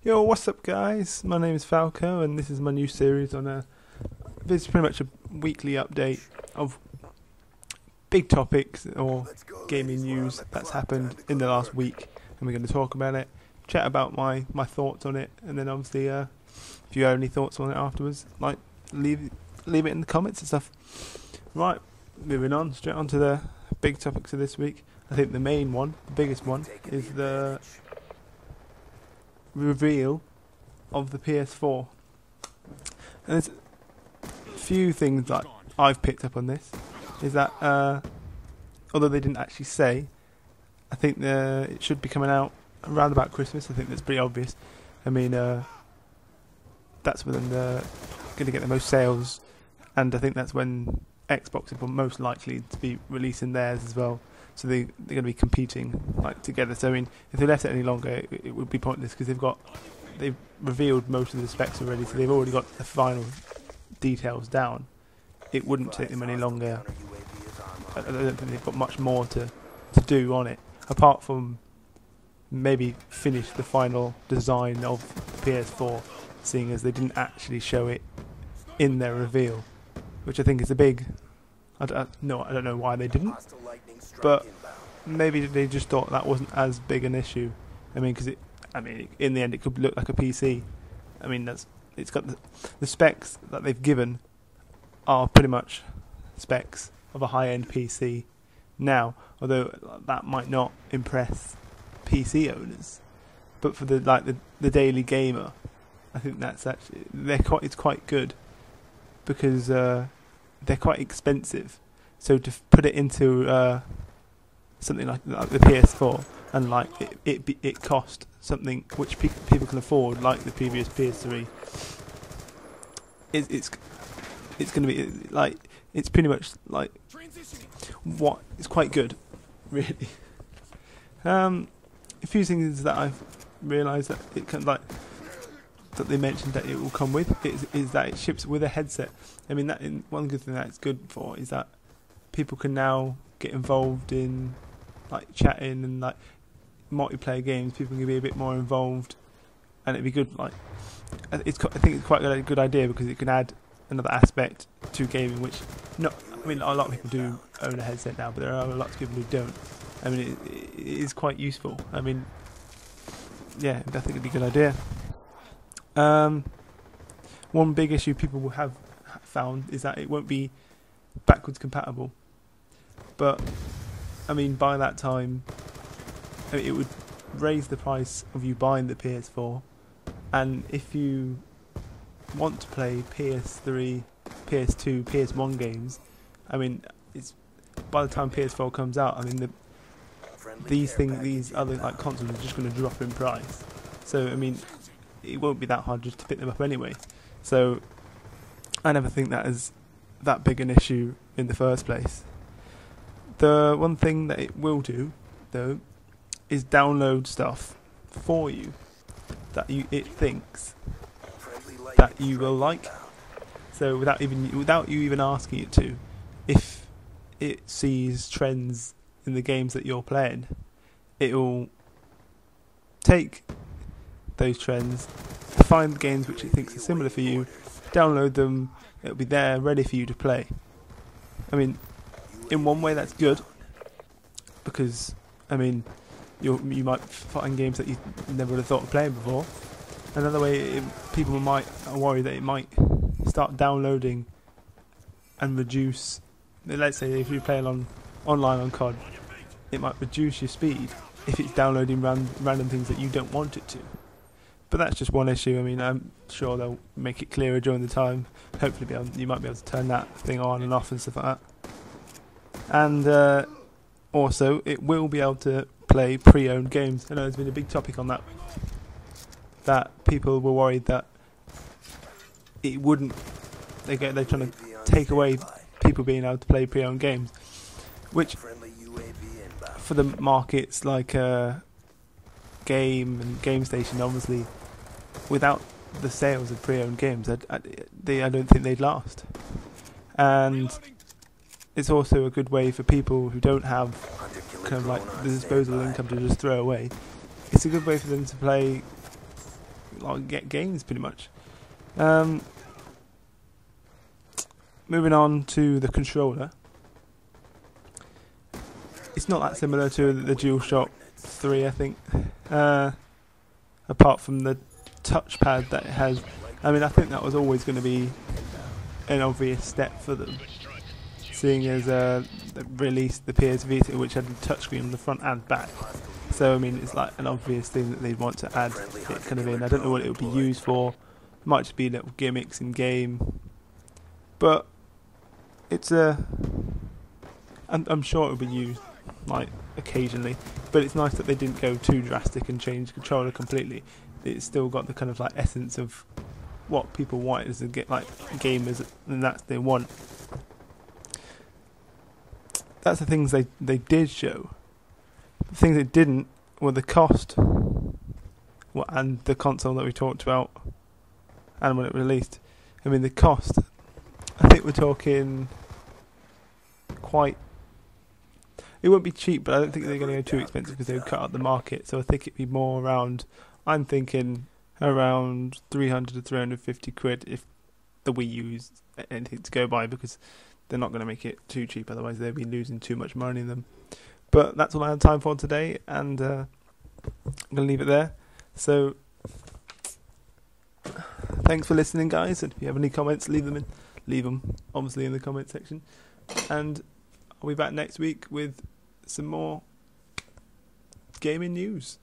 Yo, what's up, guys? My name is Falco, and this is my new series on this is pretty much a weekly update of big topics or gaming news that's happened in the last week, and we're going to talk about it, chat about my thoughts on it, and then obviously, if you have any thoughts on it afterwards, like leave it in the comments and stuff. Right, moving on straight on to the big topics of this week. I think the main one, the biggest one, is the reveal of the PS4. And there's a few things that I've picked up on this. Is that although they didn't actually say, I think it should be coming out around about Christmas. I think that's pretty obvious. I mean, that's when they're going to get the most sales, and I think that's when Xbox is most likely to be releasing theirs as well. So they're going to be competing like together. So I mean, if they left it any longer, it would be pointless because they've revealed most of the specs already. So they've already got the final details down. It wouldn't take them any longer. I don't think they've got much more to do on it, apart from maybe finish the final design of the PS4, seeing as they didn't actually show it in their reveal, which I think is a big. I don't know why they didn't, but maybe they just thought that wasn't as big an issue. I mean, because in the end, it could look like a PC. I mean, it's got the specs that they've given are pretty much specs of a high-end PC now. Although that might not impress PC owners, but for the daily gamer, I think that's actually it's quite good because they're quite expensive. So to put it into something like the PS4, and like it cost something which people can afford, like the previous PS3. It's going to be like, it's pretty much like what it's quite good, really. A few things that I've realised that it can that they mentioned that it will come with is that it ships with a headset. I mean, one good thing that it's good for is that people can now get involved in like chatting and like multiplayer games. People can be a bit more involved, and it'd be good. Like, I think it's quite a good idea because it can add another aspect to gaming, which I mean, a lot of people do own a headset now, but there are lots of people who don't. I mean, it is quite useful. I mean, yeah, I think it'd be a good idea. One big issue people will have found is that it won't be backwards compatible. But I mean, by that time, it would raise the price of you buying the PS4, and if you want to play PS3, PS2, PS1 games, I mean, it's by the time PS4 comes out, I mean, these other like consoles are just going to drop in price. So I mean, it won't be that hard just to pick them up anyway. So I never think that is that big an issue in the first place. The one thing that it will do, though, is download stuff for you that it thinks that you will like. So without you even asking it to, if it sees trends in the games that you're playing, it will take those trends, find games which it thinks are similar for you, download them. It'll be there ready for you to play. I mean, in one way that's good, because I mean, you might find games that you never would have thought of playing before. Another way, people might worry that it might start downloading and reduce. Let's say if you're playing online on COD, it might reduce your speed if it's downloading random things that you don't want it to. But that's just one issue. I mean, I'm sure they'll make it clearer during the time. Hopefully, you might be able to turn that thing on and off and stuff like that. And also, it will be able to play pre-owned games. I know there's been a big topic on that. That people were worried that it wouldn't. They're trying to take away people being able to play pre-owned games, which for the markets like Game and Game Station, obviously, without the sales of pre-owned games, I don't think they'd last. And it's also a good way for people who don't have kind of like the disposable income to just throw away. It's a good way for them to play like get games pretty much. Moving on to the controller. It's not that similar to the DualShock 3, I think. Apart from the touchpad that it has. I mean, I think that was always going to be an obvious step for them, seeing as they released the PS Vita, which had a touchscreen on the front and back. So I mean, it's like an obvious thing that they'd want to add it kind of in. I don't know what it would be used for. It might just be little gimmicks in game, but it's I'm sure it will be used like occasionally. But it's nice that they didn't go too drastic and change the controller completely. It's still got the kind of like essence of what people want is to get like gamers, and that's they want. That's the things they did show. The things they didn't were the cost, and the console that we talked about, and when it released. I mean, the cost, I think we're talking quite. It won't be cheap, but I don't think they're going to go too expensive because they would cut out the market. So I think it'd be more around. I'm thinking around 300 to 350 quid if the Wii U is anything to go by, because they're not going to make it too cheap, otherwise they'll be losing too much money in them. But that's all I had time for today, and I'm going to leave it there. So thanks for listening, guys, and if you have any comments, leave them obviously in the comment section, and I'll be back next week with some more gaming news.